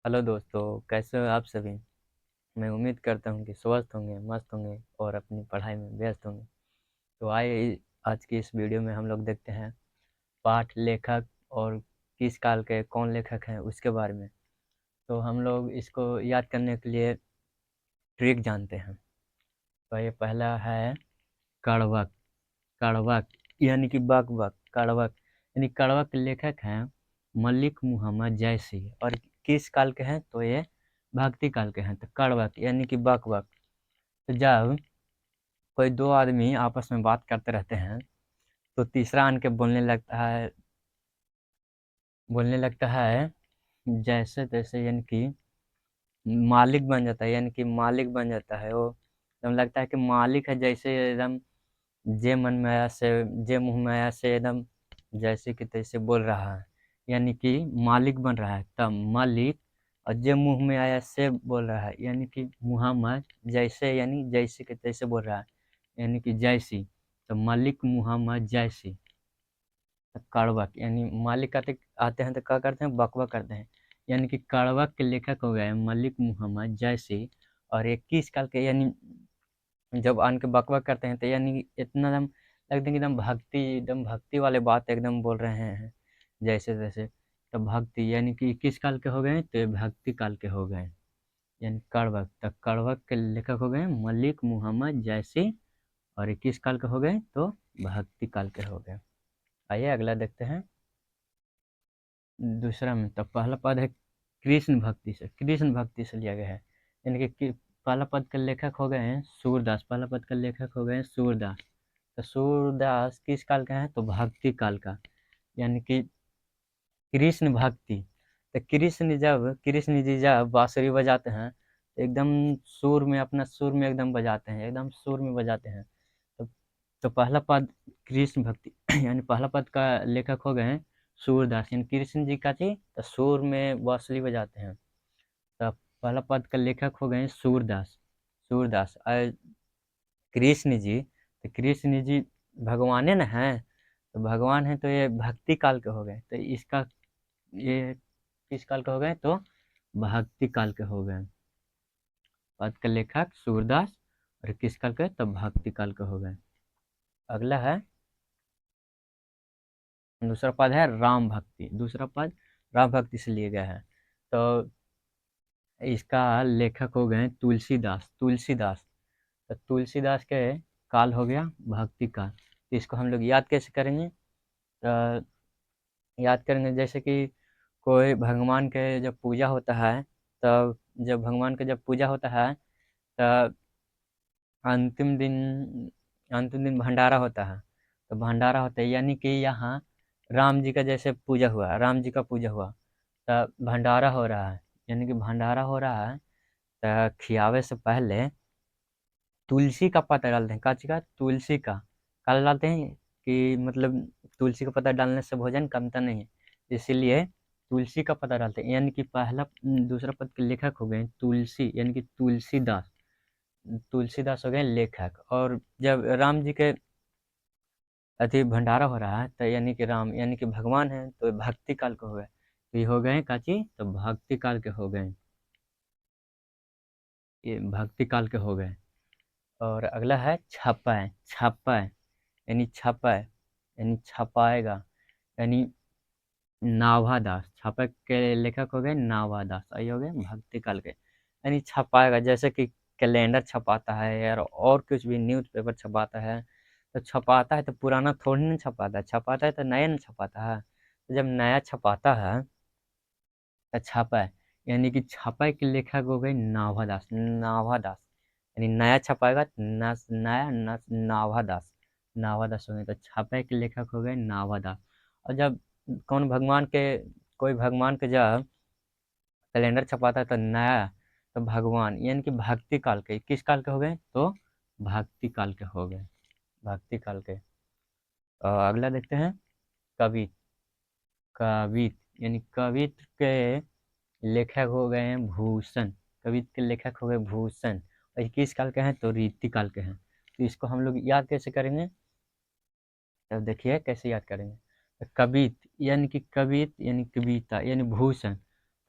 Hello दोस्तों, कैसे हो आप सभी। मैं उम्मीद करता हूँ कि स्वस्थ होंगे, मस्त होंगे और अपनी पढ़ाई में व्यस्त होंगे। तो आइए आज की इस वीडियो में हम लोग देखते हैं पाठ लेखक और किस काल के कौन लेखक हैं उसके बारे में। तो हम लोग इसको याद करने के लिए ट्रिक जानते हैं। तो ये पहला है कड़वक। कड़वक यानी कि बक बक कड़वक यानी कड़वक के लेखक हैं मलिक मुहम्मद जैसी। और किस काल के हैं तो ये भक्ति काल के हैं। तो कड़वक यानी कि बक बक। तो जब कोई दो आदमी आपस में बात करते रहते हैं तो तीसरा आन के बोलने लगता है जैसे तैसे, यानी कि मालिक बन जाता है। यानी कि मालिक बन जाता है वो, एकदम लगता है कि मालिक है जैसे, एकदम जे मन में आया से, जे मुंह में आया से एकदम जैसे कि तैसे बोल रहा है। यानी कि मालिक बन रहा है तब मालिक, और जे मुंह में आया से बोल रहा है यानी कि मुहम्मद जैसे, यानी जैसे कि तैसे बोल रहा है यानी कि जैसी। तो मलिक मुहम्मद जैसी। तो कड़वक यानी मालिक आते आते हैं तो क्या करते हैं, बकबक करते हैं। यानी कि कड़वक के लेखक हो गए मलिक मुहम्मद जैसी। और 21 काल के, यानी जब आन के बकबक करते हैं तो यानी इतना एकदम लगता है कि एकदम भक्ति वाले बात एकदम बोल रहे हैं जैसे तैसे। तो भक्ति यानी कि किस काल के हो गए तो ये भक्ति काल के हो गए। यानी कड़वक, तो कड़वक के लेखक हो गए मलिक मुहम्मद जैसी। और 21 काल के हो गए तो भक्ति काल के हो गए। आइए अगला देखते हैं। दूसरा में तो पहला पद है कृष्ण भक्ति से लिया गया है। यानी कि पहला पद के लेखक हो गए हैं सूरदास। पहला पद के लेखक हो गए हैं सूरदास। तो सूरदास किस काल का है तो भक्ति काल का। यानी कि कृष्ण भक्ति। तो कृष्ण जी जब बांसुरी बजाते हैं तो एकदम सुर में, अपना सुर में एकदम बजाते हैं, एकदम सुर में बजाते हैं। तो, तो पहला पद कृष्ण भक्ति यानी पहला पद का लेखक हो गए हैं सूरदास। यानी कृष्ण जी का थी तो सुर में बांसुरी बजाते हैं। तो पहला पद का लेखक हो गए हैं सूरदास। और कृष्ण जी भगवान न हैं। तो भगवान है तो ये भक्ति काल के हो गए। तो इसका ये किस काल के हो गए तो भक्ति काल के हो गए। पद का लेखक सूरदास और किस काल के तो भक्ति काल के हो गए। अगला है दूसरा पद है राम भक्ति। दूसरा पद राम भक्ति से लिए गया है। तो इसका लेखक हो गए तुलसीदास। तो तुलसीदास के काल हो गया भक्ति काल। तो इसको हम लोग याद कैसे करेंगे, तो याद करेंगे जैसे कि कोई भगवान के जब पूजा होता है, तब जब भगवान का जब पूजा होता है तब अंतिम दिन अंतिम दिन भंडारा होता है। तो भंडारा होता है यानी कि यहाँ राम जी का जैसे पूजा हुआ, राम जी का पूजा हुआ, तब भंडारा हो रहा है। यानी कि भंडारा हो रहा है तो खियावे से पहले तुलसी का पत्ता डालते हैं। का चीज का तुलसी का काला डालते हैं कि मतलब तुलसी का पत्ता डालने से भोजन कमता नहीं है, इसीलिए तुलसी का पत्ता डालते हैं। यानी कि दूसरा पद के लेखक हो गए तुलसी, यानी कि तुलसीदास हो गए लेखक। और जब राम जी के अति भंडारा हो रहा है तो यानी कि राम यानी कि भगवान है तो भक्ति काल के हो गए। तो ये हो गए काची तो भक्ति काल के हो गए, ये भक्ति काल के हो गए। और अगला है छपाए यानी छपाएगा, यानी नाभादास। छापा के लेखक हो गए नाभादास। ये हो गए भक्ति काल के। यानी छपाएगा जैसे कि कैलेंडर छपाता है यार, और कुछ भी न्यूज़पेपर छपाता है। तो छपाता है तो पुराना थोड़ी ना छपाता है, छपाता है तो नया ना छपाता है। तो जब नया छपाता है तो छापा है, यानी कि छापा के लेखक हो गए नाभादास। यानी नया छपाएगा नया नाभादास हो गए। तो छापा के लेखक हो गए नाभादास। और जब कौन भगवान के कोई भगवान के जब कैलेंडर छपाता है तो नया, तो भगवान यानी कि भक्ति काल के। किस काल के हो गए तो भक्ति काल के हो गए, भक्ति काल के। अगला देखते हैं कवि। यानी कवित्र के लेखक हो गए हैं भूषण। कवित्र के लेखक हो गए भूषण। और ये किस काल के हैं तो रीति काल के हैं। तो इसको हम लोग याद कैसे करेंगे, तो देखिए कैसे याद करेंगे। तो कवित यानी कि कविता यानी भूषण।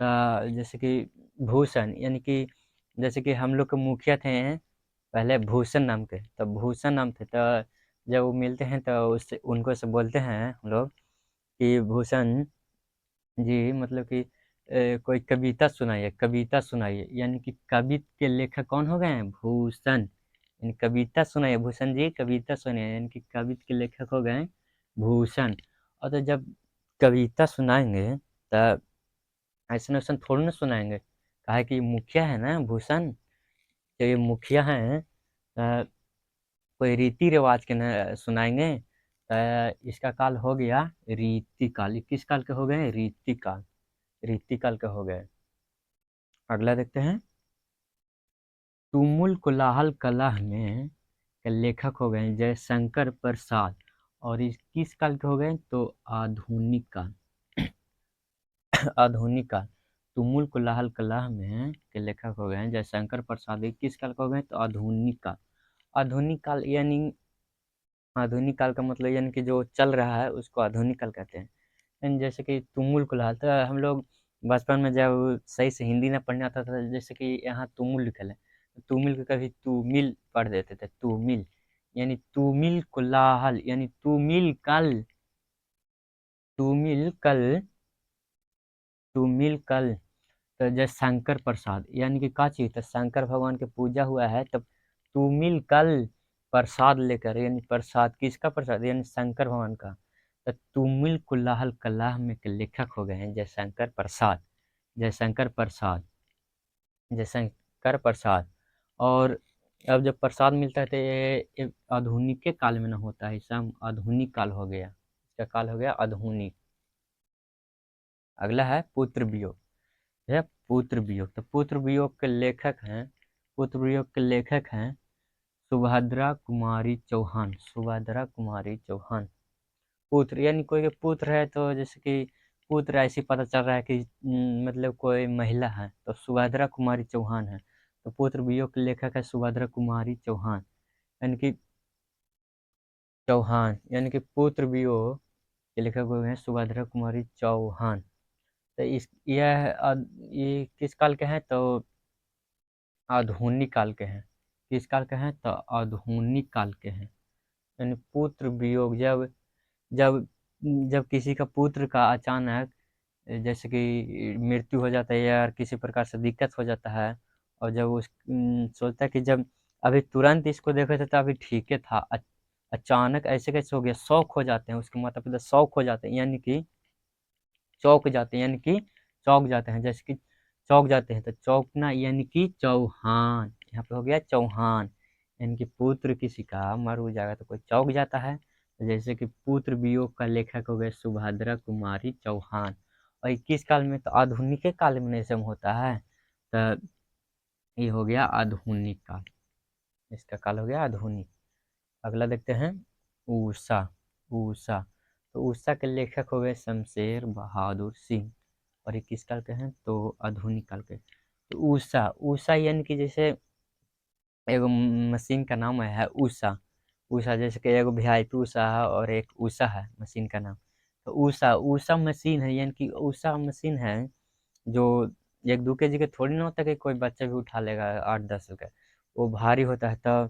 जैसे कि भूषण, यानी कि जैसे कि हम लोग के मुखिया थे पहले भूषण नाम के, तो भूषण नाम थे, तो जब वो मिलते हैं तो उससे उनको से बोलते हैं हम लोग कि भूषण जी, मतलब कि कोई कविता सुनाइए, कविता सुनाइए, यानी कि कवि के लेखक कौन हो गए हैं? भूषण। यानी कविता सुनाइए भूषण जी, कविता सुनाइए, यानी कि कवि के लेखक हो गए भूषण। और तो जब कविता सुनाएंगे तब ऐसा वैसन थोड़ी ना सुनाएंगे, काहे कि मुखिया है ना भूषण, तो ये मुखिया हैं, कोई रीति रिवाज के न सुनाएंगे। इसका काल हो गया रीति काल। ये किस काल के हो गए? रीति काल, रीति काल के हो गए। अगला देखते हैं, तुमुल कोलाहल कला में के लेखक हो गए जयशंकर प्रसाद, और इस किस काल के हो गए? तो आधुनिक काल। आधुनिक काल, तुमुल कोलाहल कला में के लेखक हो गए जयशंकर प्रसाद, ये किस काल के हो गए? तो आधुनिक काल। आधुनिक काल यानी आधुनिक काल का मतलब यानी कि जो चल रहा है उसको आधुनिक काल कहते हैं। यानी जैसे कि तुमुल कुल्हाल, तो हम लोग बचपन में जब सही से हिंदी ना पढ़ने आता था, जैसे कि यहाँ तुमुल लिखल है, तो तुमुल को कभी तुमिल पढ़ देते थे, तुमिल। यानी तुमिल कुल्हाल, यानी तुमिल कल, तुमिल कल, तुमिल कल। तो जैसे शंकर प्रसाद, यानी कि का चीज, तो शंकर भगवान के पूजा हुआ है तब तुमिल कल प्रसाद लेकर, यानी प्रसाद किसका प्रसाद? यानी शंकर भगवान का। तो तुमिल कुल्लाहल कलाह में के लेखक हो गए हैं जयशंकर प्रसाद, जयशंकर प्रसाद, जयशंकर प्रसाद। और अब जब प्रसाद मिलता है तो ये आधुनिक के काल में ना होता है, इसे हम आधुनिक काल हो गया, इसका काल हो गया आधुनिक। अगला है पुत्र वियोग, है पुत्र वियोग। तो पुत्र वियोग के लेखक हैं, पुत्र वियोग के लेखक हैं सुभद्रा कुमारी चौहान, सुभद्रा कुमारी चौहान। पुत्र यानी कोई के पुत्र है, तो जैसे कि पुत्र ऐसे पता चल रहा है कि मतलब कोई महिला है, तो सुभद्रा कुमारी चौहान है, तो पुत्र वियोग के लेखक है सुभद्रा कुमारी चौहान, यानी कि चौहान, यानी कि पुत्र वियोग के लेखक हुए हैं सुभद्रा कुमारी चौहान। तो ये किस काल के हैं? तो आधुनिक काल के हैं। किस काल के हैं? तो आधुनिक काल के हैं। यानी पुत्र वियोग, जब जब जब किसी का पुत्र का अचानक जैसे कि मृत्यु हो जाता है या किसी प्रकार से दिक्कत हो जाता है, और जब सोचता है कि जब अभी तुरंत इसको देखे थे तो अभी ठीक है था, अचानक ऐसे कैसे हो गया, शौक हो जाते हैं, उसके माता पिता शौक हो जाते हैं, यानी कि चौक जाते हैं, यानी कि चौक जाते हैं, जैसे कि चौक जाते हैं, तो चौकना यानी कि चौहान, यहाँ पे हो गया चौहान। यानी कि पुत्र किसी का मर हो जाएगा तो कोई चौक जाता है, तो जैसे कि पुत्र वियोग का लेखक हो गए सुभद्रा कुमारी चौहान। और 21 काल में, तो आधुनिक काल में ऐसा होता है, तो ये हो गया आधुनिक काल, इसका काल हो गया आधुनिक। अगला देखते हैं, ऊषा, ऊषा। तो ऊषा के लेखक हो गए शमशेर बहादुर सिंह, और ये किस काल के हैं? तो आधुनिक काल के। तो ऊषा, ऊषा यानी कि जैसे एगो मशीन का नाम है ऊषा, ऊषा जैसे कि एगो वीआईपी ऊषा है और एक ऊषा है मशीन का नाम। तो ऊषा, ऊषा मशीन है, यानी कि ऊषा मशीन है जो 1-2 kg के थोड़ी ना होता कि कोई बच्चा भी उठा लेगा 8-10 का, वो भारी होता है, तो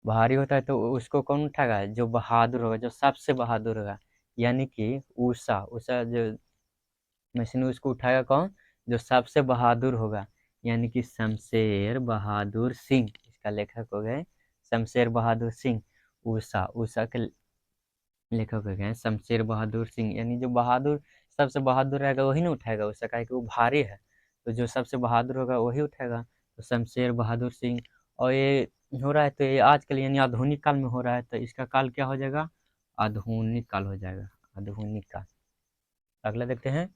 भारी होता है तो उसको कौन उठाएगा? जो बहादुर होगा, जो सबसे बहादुर होगा, यानी कि ऊषा, ऊषा जो मशीन उसको उठाएगा कौन? जो सबसे बहादुर होगा, यानी कि शमशेर बहादुर सिंह, इसका लेखक हो गए शमशेर बहादुर सिंह। ऊषा, ऊषा के लेखक हो गए शमशेर बहादुर सिंह, यानी जो बहादुर सबसे बहादुर रहेगा वही ना उठाएगा ऊषा, का कि वो भारी है, तो जो सबसे बहादुर होगा वही उठाएगा, तो शमशेर बहादुर सिंह। और ये हो रहा है, तो ये आजकल यानी आधुनिक काल में हो रहा है, तो इसका काल क्या हो जाएगा? आधुनिक काल हो जाएगा, आधुनिक काल। अगला देखते हैं,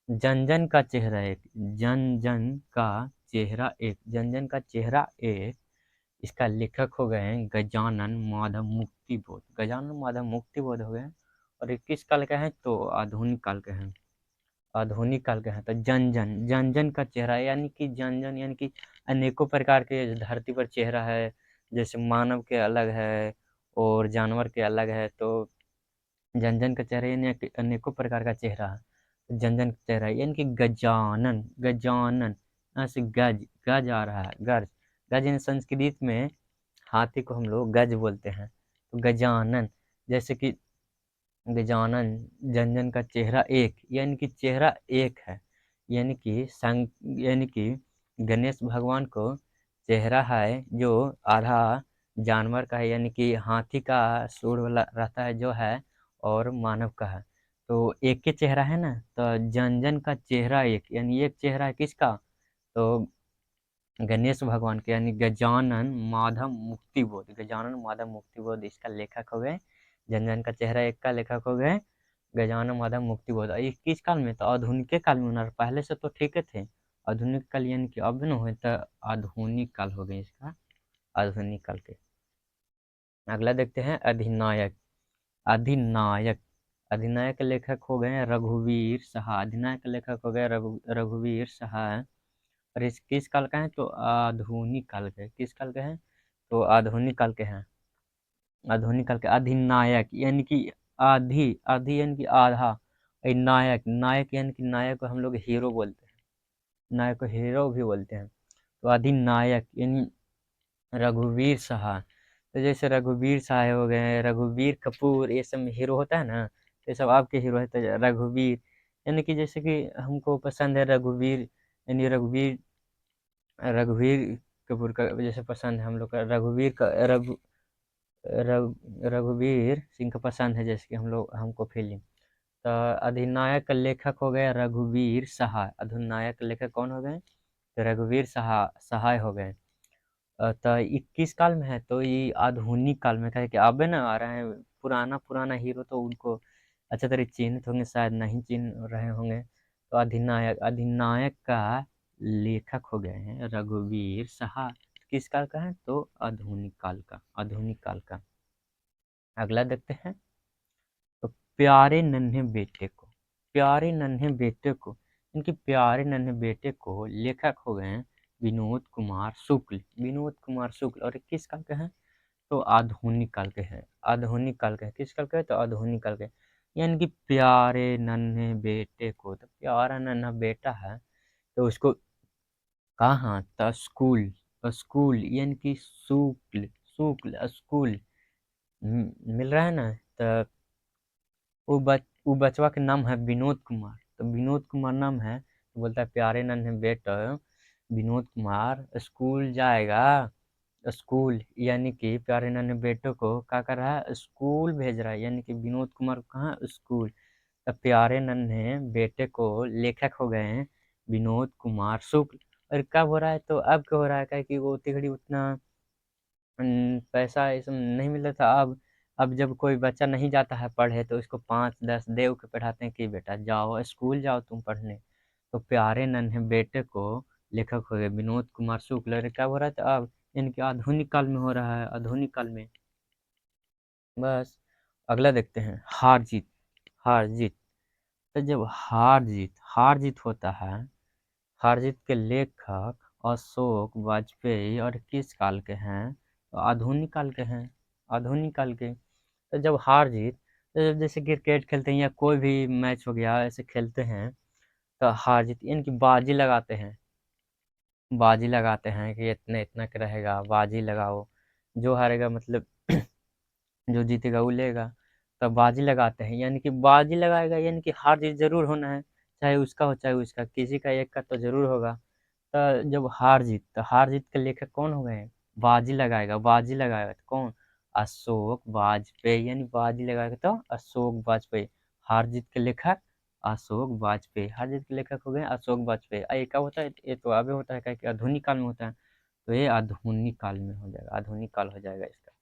जन जन का चेहरा एक, जन जन का चेहरा एक, जन जन का चेहरा एक, इसका लेखक हो गए हैं गजानन माधव मुक्ति बोध, गजानन माधव मुक्ति बोध हो गए हैं। और ये किस काल के हैं? तो आधुनिक काल के हैं, आधुनिक काल के हैं। तो जन जन, जन जन का चेहरा, यानी कि जन जन यानी कि अनेकों प्रकार के धरती पर चेहरा है, जैसे मानव के अलग है और जानवर के अलग है, तो जन जन का चेहरा यानी कि अनेकों प्रकार का चेहरा है। जन का चेहरा, यानी कि गजानन, गजानन, यहाँ से गज, गज आ रहा है, गज। गज इन संस्कृत में हाथी को हम लोग गज बोलते हैं। तो गजानन, जैसे कि गजानन, जन का चेहरा एक, यानी कि चेहरा एक है, यानी कि यानी कि गणेश भगवान को चेहरा है जो आधा जानवर का है, यानी कि हाथी का सूंड वाला रहता है जो है, और मानव का है। तो एक के चेहरा है ना, तो जन का चेहरा एक, यानी एक चेहरा है किसका, तो गणेश भगवान के, यानी गजानन माधव मुक्ति बोध, गजानन माधव मुक्ति बोध इसका लेखक हो गए। जन का चेहरा एक का लेखक हो गए गजानन माधव मुक्ति बोध। ये किस काल में, तो आधुनिक काल में होना, पहले से तो ठीक थे। आधुनिक काल यानी कि अब न हुए तो आधुनिक काल हो गए इसका, आधुनिक काल के। अगला देखते हैं अधिनायक। अधिनायक, अधिनायक के लेखक हो गए रघुवीर सहाय। अधिनायक के लेखक हो गए रघुवीर सहाय। और इस किस काल का है, तो आधुनिक काल के। किस काल के हैं, तो आधुनिक काल के हैं। आधुनिक काल के अधिनायक, यानी कि आधी, आधी यानी कि आधा। नायक, नायक यानी कि नायक को हम लोग हीरो बोलते हैं, नायक को हीरो भी बोलते हैं। तो अधिनायक यानी रघुवीर सहाय। तो जैसे रघुवीर सहाय हो गए, रघुवीर कपूर, ये सब हीरो होता है ना, तो ये सब आपके हीरो है। तो रघुवीर यानी कि जैसे कि हमको पसंद है रघुवीर, यानी रघुवीर, रघुवीर कपूर का जैसे पसंद है हम लोग का, रघुवीर का रघुवीर सिंह का पसंद है, जैसे कि हम लोग, हमको फिल्म। तो अधिनायक का लेखक हो गए रघुवीर सहाय। अधिनायक का लेखक कौन हो गए, तो रघुवीर सहाय हो गए। तो 21 काल में है, तो ये आधुनिक काल में है कि अबे ना आ रहे हैं पुराना पुराना हीरो, तो उनको अच्छा तरह चिन्हित होंगे, शायद नहीं चिन्ह रहे होंगे। तो अधिनायक, अधिनायक का लेखक हो गए हैं रघुवीर सहाय। किस काल का है, तो आधुनिक काल का, आधुनिक काल का। अगला देखते हैं, तो प्यारे नन्हे बेटे को, प्यारे नन्हे बेटे को, इनके प्यारे नन्हे बेटे को लेखक हो गए हैं विनोद कुमार शुक्ल। विनोद कुमार शुक्ल, और किस काल के हैं, तो आधुनिक काल के हैं। आधुनिक काल के हैं, किस काल के हैं, तो आधुनिक काल के। यानी कि प्यारे नन्हे बेटे को, तो प्यारा नन्हा बेटा है, तो उसको कहाँ, तो स्कूल, स्कूल यानी कि शुक्ल, शुक्ल स्कूल मिल रहा है ना। तो वो बचवा के नाम है विनोद कुमार, तो विनोद कुमार नाम है, तो बोलता है प्यारे नन्हे बेटा विनोद कुमार स्कूल जाएगा। स्कूल यानी कि प्यारे नन्हे बेटे को क्या कर रहा है, स्कूल भेज रहा है, यानी कि विनोद कुमार को कहाँ, स्कूल। तो प्यारे नन्हे बेटे को लेखक हो गए हैं विनोद कुमार शुक्ल। और कब हो रहा है, तो अब क्या हो रहा है, क्या कि वो तिगड़ी उतना पैसा ये सब नहीं मिलता था। अब जब कोई बच्चा नहीं जाता है पढ़े, तो उसको 5-10 देव के पढ़ाते हैं कि बेटा जाओ स्कूल जाओ तुम पढ़ने। तो प्यारे नन्हे बेटे को लेखक हो गए विनोद कुमार शुक्ल। अरे क्या हो रहा था अब, इनके आधुनिक काल में हो रहा है, आधुनिक काल में। बस अगला देखते हैं, हार जीत। हार जीत, तो जब हार जीत होता है, हार जीत के लेखक अशोक वाजपेयी, और किस काल के हैं, तो आधुनिक काल के हैं, आधुनिक काल के। तो जब हार जीत, तो जब जैसे क्रिकेट खेलते हैं या कोई भी मैच हो गया ऐसे खेलते हैं, तो हार जीत यानी कि बाजी लगाते हैं, बाजी लगाते हैं कि इतने इतना का रहेगा, बाजी लगाओ, जो हारेगा मतलब जो जीतेगा वो लेगा। तो बाजी लगाते हैं, यानी कि बाजी लगाएगा, यानी कि हार जीत जरूर होना है, चाहे उसका हो चाहे उसका, किसी का एक का तो जरूर होगा। तो जब हार जीत, तो हार जीत के लेखक कौन हो गए, बाजी लगाएगा, बाजी लगाएगा तो कौन, अशोक वाजपेयी, यानी बाजी लगाएगा तो अशोक वाजपेयी। हार जीत के लेखक अशोक वाजपेयी, हार जीत के लेखक हो गए अशोक वाजपेयी। ये क्या होता है, ये तो अभी होता है क्या कि आधुनिक काल में होता है, तो ये आधुनिक काल में हो जाएगा, आधुनिक काल हो जाएगा इसका।